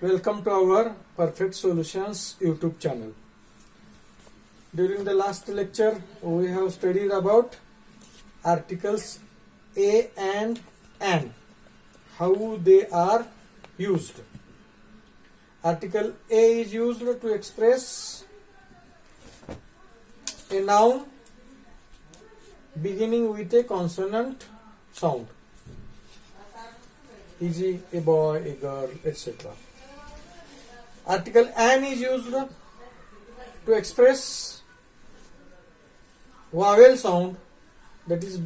Welcome to our Perfect Solutions YouTube channel. During the last lecture, we have studied about articles a and an, how they are used. Article a is used to express a noun beginning with a consonant sound, e.g. a boy, a girl, etc. Article an is used to express vowel sound, that is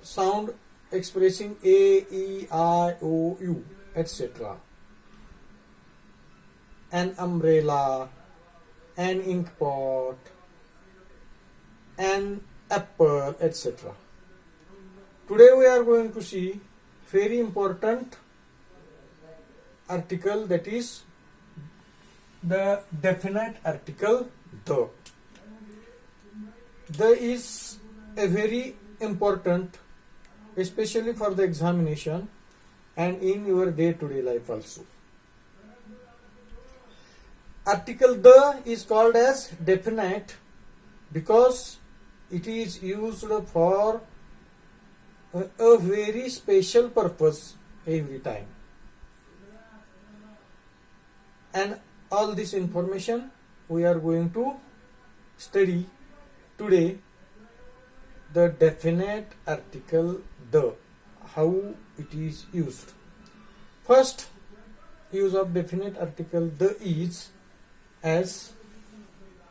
sound expressing a, e, I, o, u, etc. An umbrella, an ink pot, an apple, etc. Today we are going to see very important article, that is the definite article the. The is a very important, especially for the examination and in your day-to-day life also. Article the is called as definite because it is used for a very special purpose every time. And all this information we are going to study today. The definite article the, how it is used. First use of definite article the is, as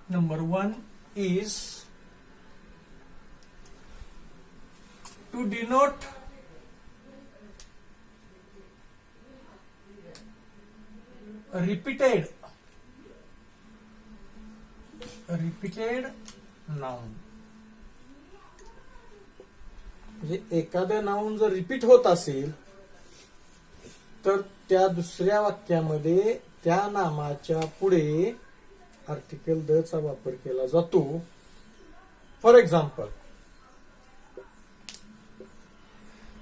number one is to denote repeated noun. म्हणजे एखादं noun जर repeat होत असेल तर त्या दुसऱ्या वाक्यामध्ये त्या नामाच्या पुढे आर्टिकल द चा वापर केला जातो. For example,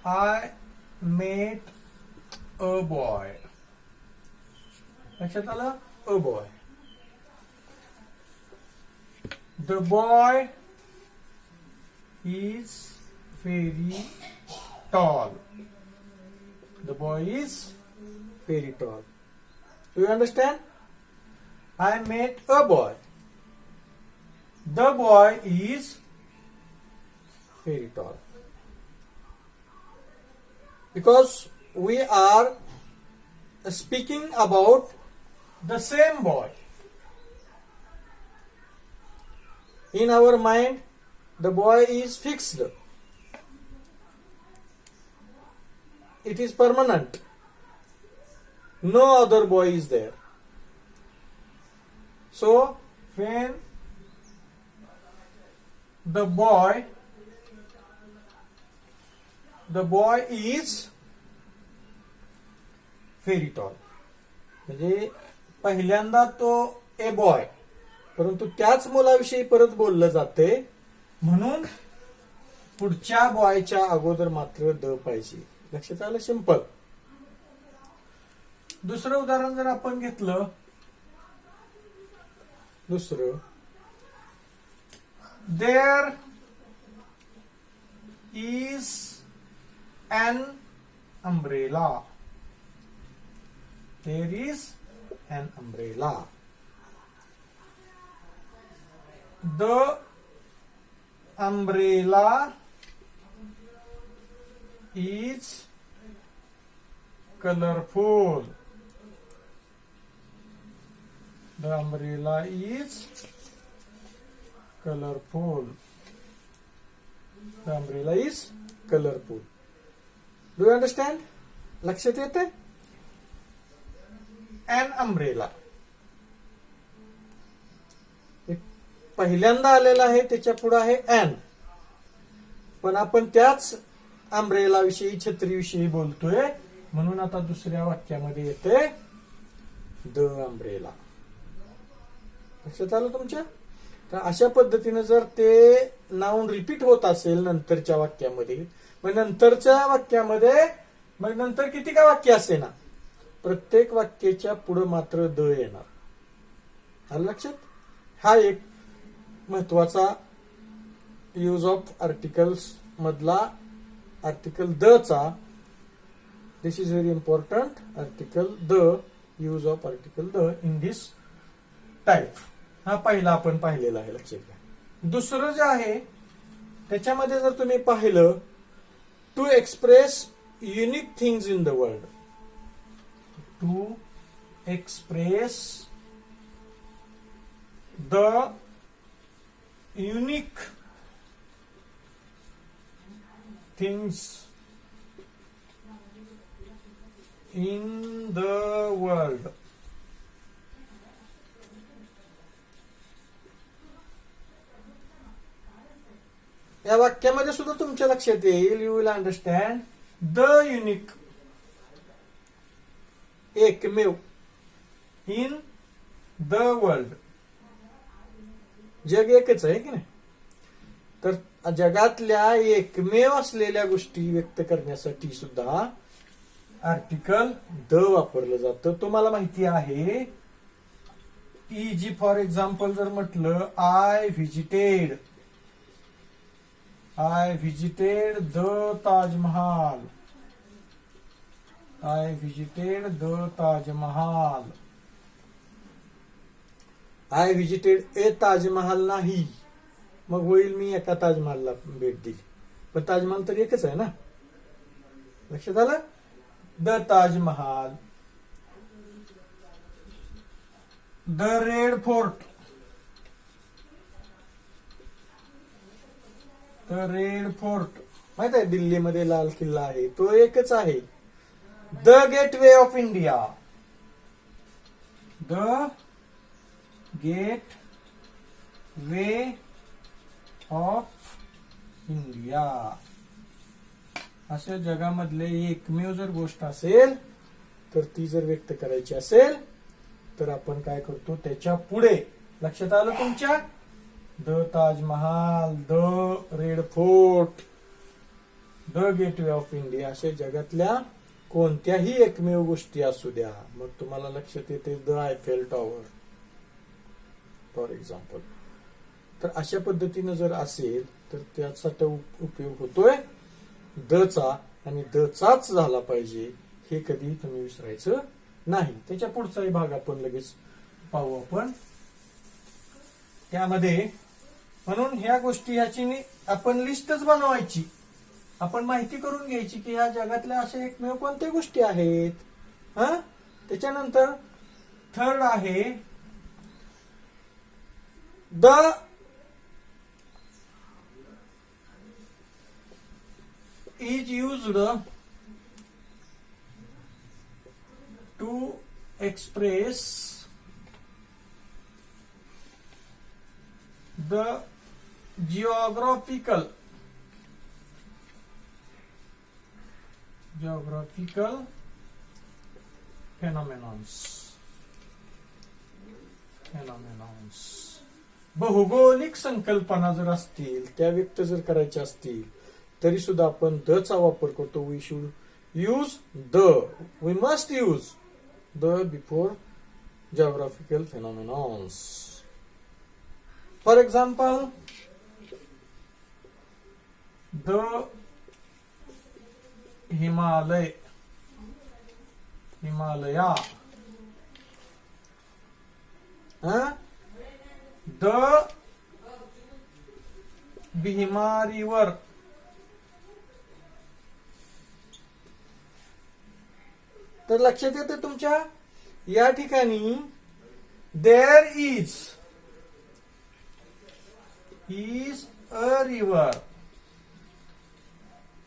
I met a boy. लक्षात आलं? A boy. The boy is very tall. The boy is very tall. Do you understand? I met a boy. The boy is very tall. Because we are speaking about the same boy. In our mind, the boy is fixed. It is permanent. No other boy is there. So, when the boy is very tall. म्हणजे पहिल्यांदा तो a boy, परंतु त्याच मुलाविषयी परत बोललं जाते, म्हणून पुढच्या बॉयच्या अगोदर मात्र द पाहिजे. लक्षात आलं? सिंपल. दुसरं उदाहरण जर आपण घेतलं, दुसरं, there is an umbrella. There is an umbrella. The umbrella is colorful. The umbrella is colorful. The umbrella is colorful. Do you understand? लक्षात येते? An umbrella. पहिल्यांदा आलेला आहे, त्याच्या पुढे आहे एन, पण आपण त्याच अम्ब्रेला विषयी, छत्रीविषयी बोलतोय, म्हणून आता दुसऱ्या वाक्यामध्ये येते द अम्ब्रेला. लक्षात आलं तुमच्या? तर अशा पद्धतीने जर ते नाउन रिपीट होत असेल नंतरच्या वाक्यामध्ये, मग नंतरच्या वाक्यामध्ये मग नंतर किती का वाक्य असे ना, प्रत्येक वाक्याच्या पुढे मात्र द येणार. आलं लक्षात? हा एक महत्वाचा यूज ऑफ आर्टिकल्स मधला आर्टिकल द चा. This is very important. Article the, use of article the in this type. हा पहिला आपण पाहिलेला आहे, लक्षात घ्या. दुसरं जे आहे त्याच्यामध्ये जर तुम्ही पाहिलं, to express unique things in the world. To express the unique things in the world. या वाक्यामध्ये सुद्धा तुमच्या लक्षात येईल, you will understand the unique, एकमेव, इन द वर्ल्ड. जग एकच आहे की नाही, तर जगातल्या एकमेव असलेल्या गोष्टी व्यक्त करण्यासाठी सुद्धा आर्टिकल द वापरलं जातं. तुम्हाला माहिती आहे, इजी फॉर एक्झाम्पल जर म्हटलं, I visited the Taj Mahal. I visited the Taj Mahal. I visited a Taj Mahal नाही, मग होईल मी एका ताजमहालला भेट दिली, पण ताजमहाल तर एकच आहे ना. लक्षात आलं? The Taj Mahal. The Red Fort. The Red Fort माहित आहे, दिल्लीमध्ये लाल किल्ला आहे, तो एकच आहे. The Gateway of India. The Gateway of India. अशा जगामधले एकमेव जर गोष्ट असेल, तर ती जर व्यक्त करायची असेल तर आपण काय करतो, त्याच्या पुढे, लक्षात आलं तुमच्या, the Taj Mahal, the Red Fort, the Gateway of India, असे जगातल्या कोणत्याही एकमेव गोष्टी असू द्या. मग तुम्हाला लक्षात येते the Eiffel tower for example. तर अशा पद्धतीनं जर असेल तर त्यासाठी उपयोग होतोय द चा, आणि द चाच झाला पाहिजे, हे कधी तुम्ही विसरायचं नाही. त्याच्या पुढचाही भाग आपण लगेच पाहू आपण त्यामध्ये. म्हणून ह्या गोष्टी ह्याची आपण लिस्टच बनवायची, आपण माहिती करून घ्यायची की ह्या जगातल्या अशा एकमेव कोणत्या गोष्टी आहेत. हा, त्याच्यानंतर थर्ड आहे the is used to express the geographical phenomenons. भौगोलिक संकल्पना जर असतील, त्या व्यक्त जर करायच्या असतील, तरी सुद्धा आपण द चा वापर करतो. We should use the, we must use the before geographical phenomenons. For example, the Himalaya, the Bhima River, तर लक्षात येते तुमच्या या ठिकाणी देअर इज अ रिव्हर,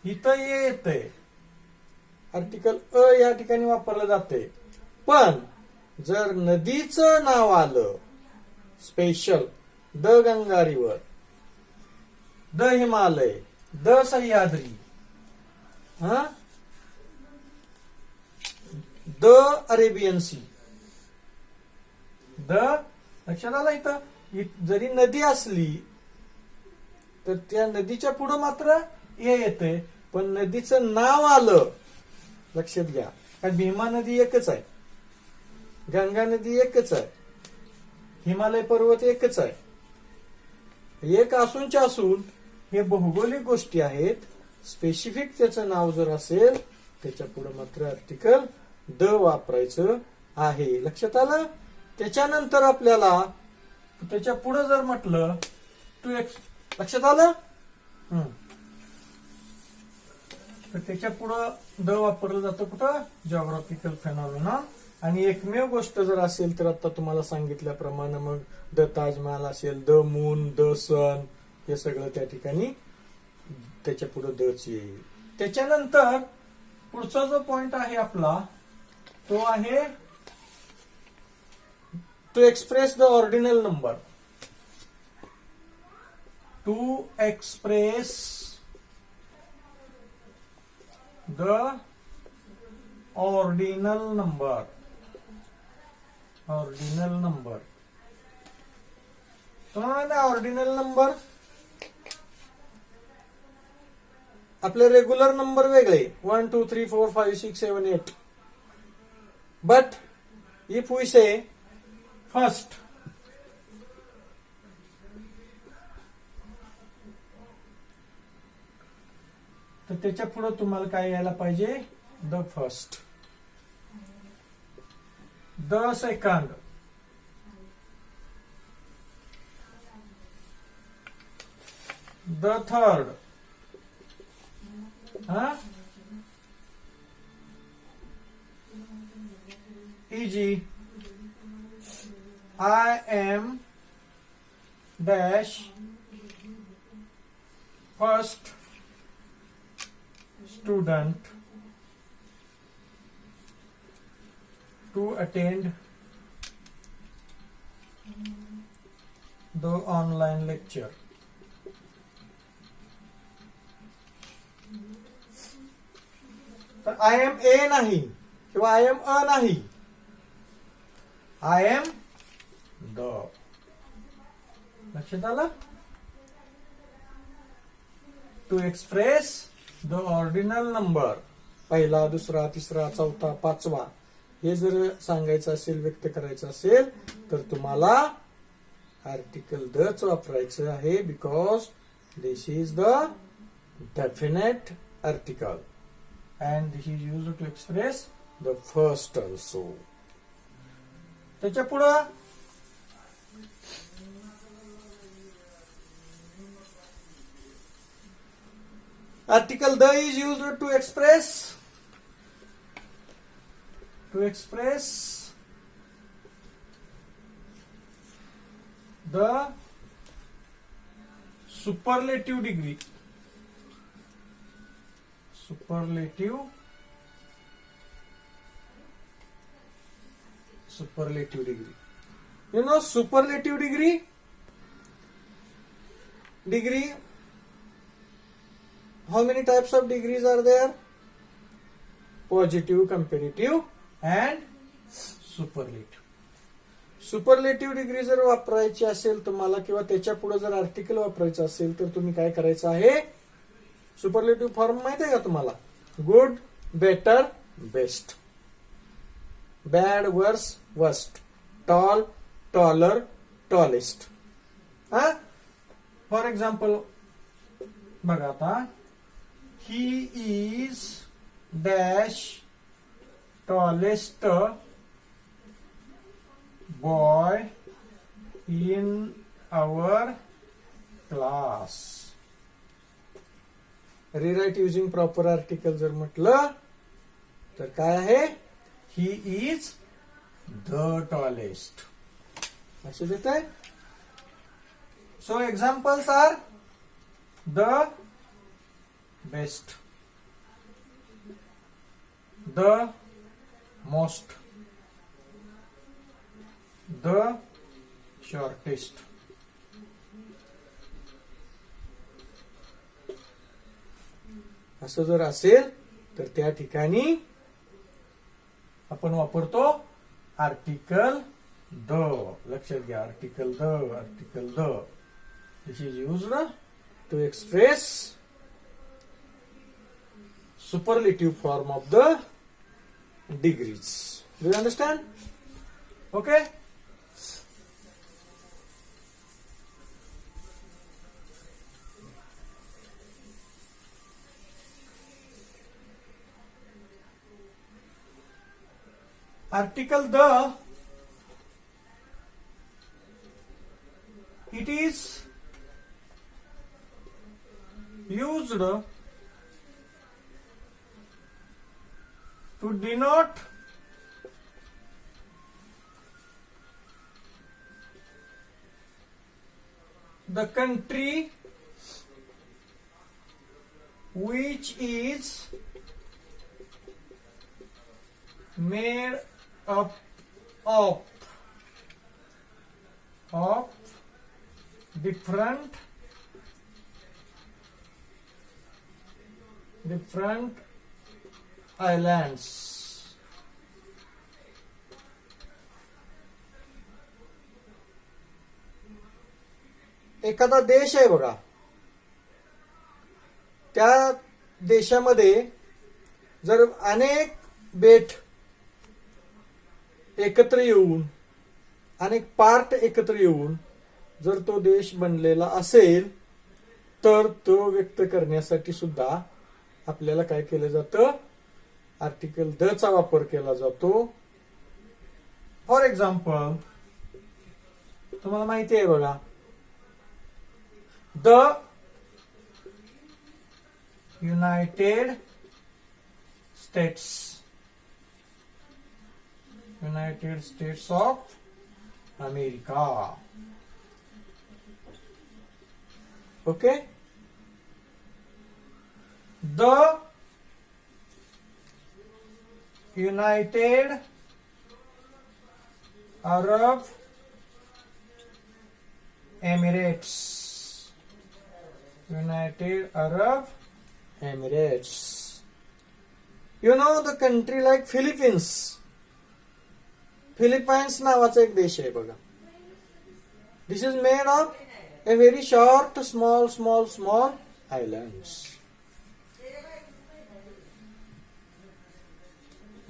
इथं येते आर्टिकल अ या ठिकाणी वापरलं जाते. पण जर नदीचं नाव आलं special, the Ganga river, the Himalaya, the Sahyadri, the Arabian sea, the, लक्षात आलं, इथं जरी नदी असली तर त्या नदीच्या पुढे मात्र ए येते, पण नदीचं नाव आलं, लक्षात घ्या, कारण भीमा नदी एकच आहे, गंगा नदी एकच आहे, हिमालय पर्वत एकच आहे. एक असूनच्या असून हे भौगोलिक गोष्टी आहेत. स्पेसिफिक त्याचं नाव जर असेल त्याच्या पुढे मात्र आर्टिकल द वापरायचं आहे. लक्षात आलं? त्याच्यानंतर आपल्याला त्याच्या पुढे जर म्हटलं लक्षात आलं, तर त्याच्या पुढं द वापरलं जातं कुठं? Geographical phenomenon. आणि एकमेव गोष्ट जर असेल तर आता तुम्हाला सांगितल्याप्रमाणे मग द ताजमहाल असेल, द मून, द सन, हे सगळं त्या ठिकाणी त्याच्या पुढे दच येईल. त्याच्यानंतर पुढचा जो पॉइंट आहे आपला तो आहे to express the ordinal number. To express the ordinal number. Ordinal number तुम्हाला ऑर्डिनल नंबर आपले रेग्युलर नंबर वेगळे 1 2 3 4 5 6 7 8. But if we say first, तर त्याच्या पुढे तुम्हाला काय यायला पाहिजे? The first, the second, the third, e.g. I am dash first student to attend the online lecture. तर आय एम ए नाही किंवा आय एम अ नाही, आय एम द. लक्षात आलं? To express the ordinal number, पहिला, दुसरा, तिसरा, चौथा, पाचवा, हे जर सांगायचं असेल, व्यक्त करायचं असेल, तर तुम्हाला आर्टिकल दच वापरायचं आहे. Because this is the definite article and this is used to express the first also. त्याच्या पुढं article the is used to express the superlative degree. Superlative degree. You know superlative degree? How many types of degrees are there? Positive, comparative and superlative. Superlative degree जर वापरायची असेल तुम्हाला किंवा त्याच्या पुढे जर आर्टिकल वापरायचं असेल तर तुम्ही काय करायचं आहे? सुपरलेटिव्ह फॉर्म माहिती आहे का तुम्हाला? Good, better, best, bad, worse, worst, tall, taller, tallest. For example बघा आता, he is dash tallest boy in our class. Rewrite using proper article जर म्हटलं तर काय आहे? He is the tallest. लक्षात येत आहे? So examples are the best, the most, the shortest. असं जर असेल तर त्या ठिकाणी आपण वापरतो आर्टिकल द. लक्षात घ्या, article the this is used to express superlative form of the degrees. Do you understand? Okay. Article the, it is used to denote the country which is made up of different islands. एखादा देश आहे बघा, त्या देशामध्ये जर अनेक बेट एकत्र येऊन, अनेक पार्ट एकत्र येऊन जर तो देश बनलेला असेल तर तो व्यक्त करण्यासाठी सुद्धा आपल्याला काय केलं जातं, आर्टिकल द चा वापर केला जातो. फॉर एक्झाम्पल तुम्हाला माहिती आहे बघा, the United states of America. Okay. The United Arab Emirates. You know the country like Philippines. Philippines नावाचा एक देश आहे बघा. This is made of a very short, small islands.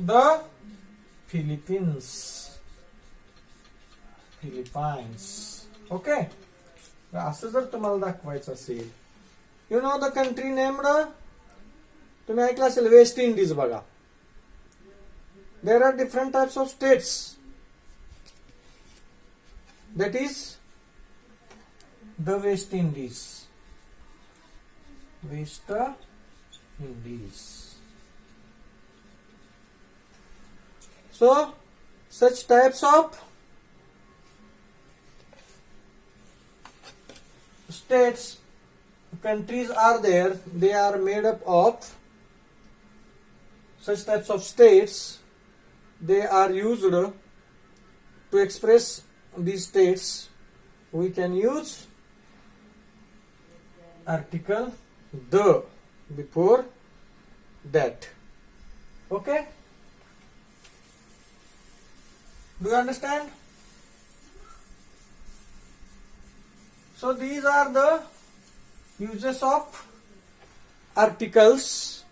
The Philippines. Okay. असं जर तुम्हाला दाखवायचं असेल, you know the country named, तुम्ही ऐकलं असेल वेस्ट इंडिज बघा. There are different types of states. That is the West Indies. So, such types of states, countries are there. They are made up of such types of states. They are used to express these states. We can use article the before that. Okay. Do you understand? So these are the uses of articles.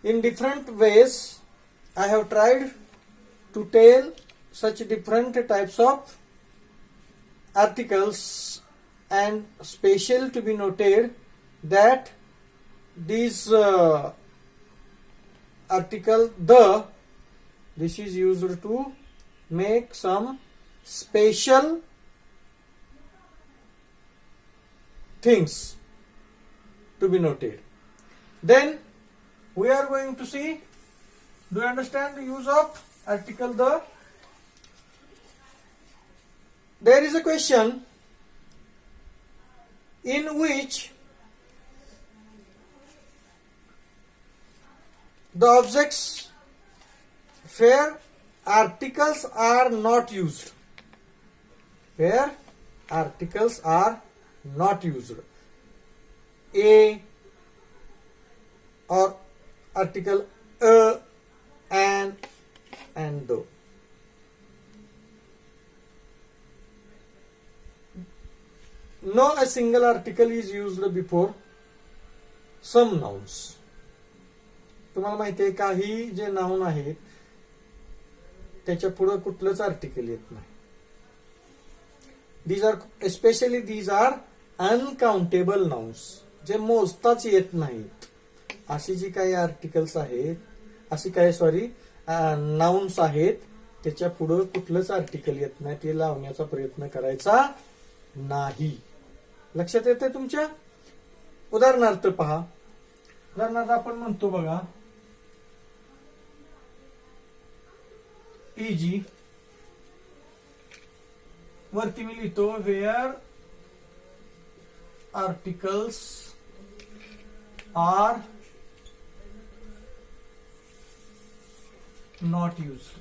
In different ways I have tried to tell such different types of articles, and special to be noted that these article the, this is used to make some special things to be noted. Then we are going to see, do you understand the use of article the? There is a question in which the objects where articles are not used. Where articles are not used. A or article a and the. No a single article is used before some nouns. तुम्हाला माहिती आहे काही जे noun आहेत त्याच्या पुढे कुठलंच article येत नाही. these are अनकाउंटेबल नाउन्स, जे मोजताच येत नाहीत. अशी जी काही आर्टिकल्स आहेत, अशी काही नाउन्स आहेत, त्याच्या पुढे कुठलंच आर्टिकल येत नाही. ते लावण्याचा प्रयत्न करायचा नाही. लक्षात येते तुमच्या? उदाहरणार्थ पहा. उदाहरणार्थ आपण म्हणतो बघा, इजी वरती मी लिहितो where articles are not used.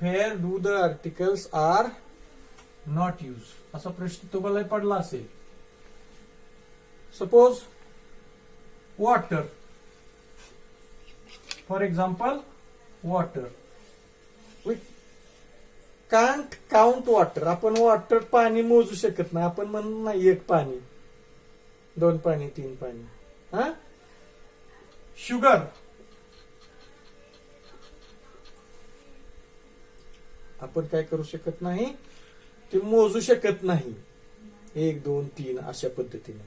Where do the articles are not used? असा प्रश्न तुम्हाला पडला असेल. Suppose water, for example water. We can't count water. आपण वॉटर पाणी मोजू शकत नाही. आपण म्हणून नाही 1 पाणी, 2 पाणी, 3 पाणी. हा, शुगर आपण काय करू शकत नाही, ते मोजू शकत नाही 1, 2, 3 अशा पद्धतीने.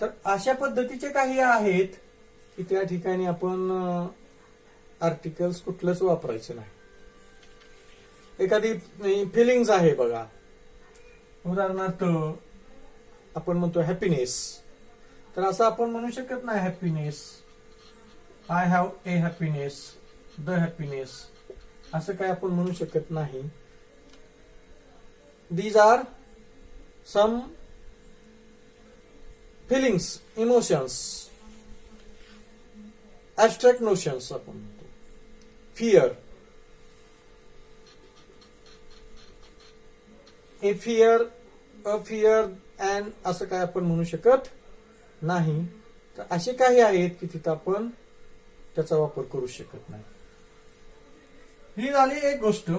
तर अशा पद्धतीचे काही आहेत की त्या ठिकाणी आपण आर्टिकल्स कुठलंच वापरायचं नाही. एखादी फिलिंग्स आहे बघा, उदाहरणार्थ आपण म्हणतो हॅपीनेस. तर असं आपण म्हणू शकत नाही happiness, I have a happiness, the happiness, असं काय आपण म्हणू शकत नाही. These are some feelings, emotions, abstract notions आपण म्हणतो. Fear, a fear, a fear, and असं काय आपण म्हणू शकत नाही. तर असे काही आहेत की तिथं आपण त्याचा वापर करू शकत नाही. ही झाली एक गोष्ट.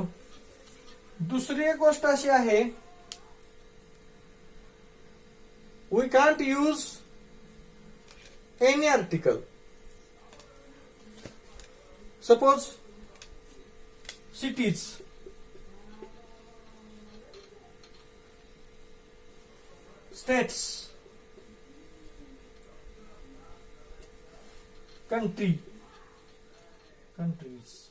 दुसरी एक गोष्ट अशी आहे, we can't use any article. Suppose cities, states, countries.